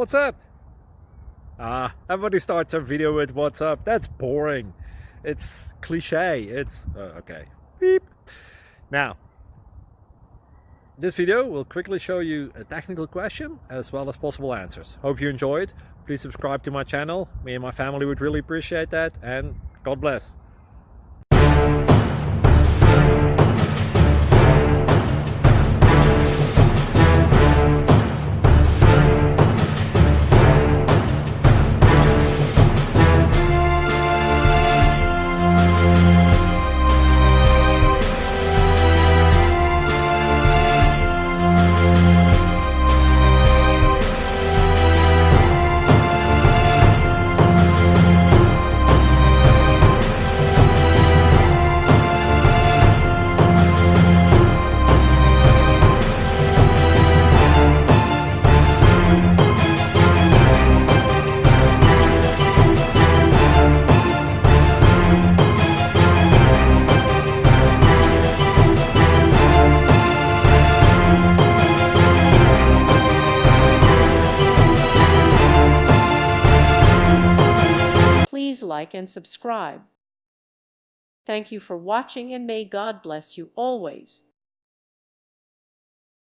What's up? Everybody starts a video with what's up. That's boring. It's cliche. It's okay. Beep. Now, this video will quickly show you a technical question as well as possible answers. Hope you enjoyed. Please subscribe to my channel. Me and my family would really appreciate that, and God bless. Please like and subscribe. Thank you for watching, and may God bless you always.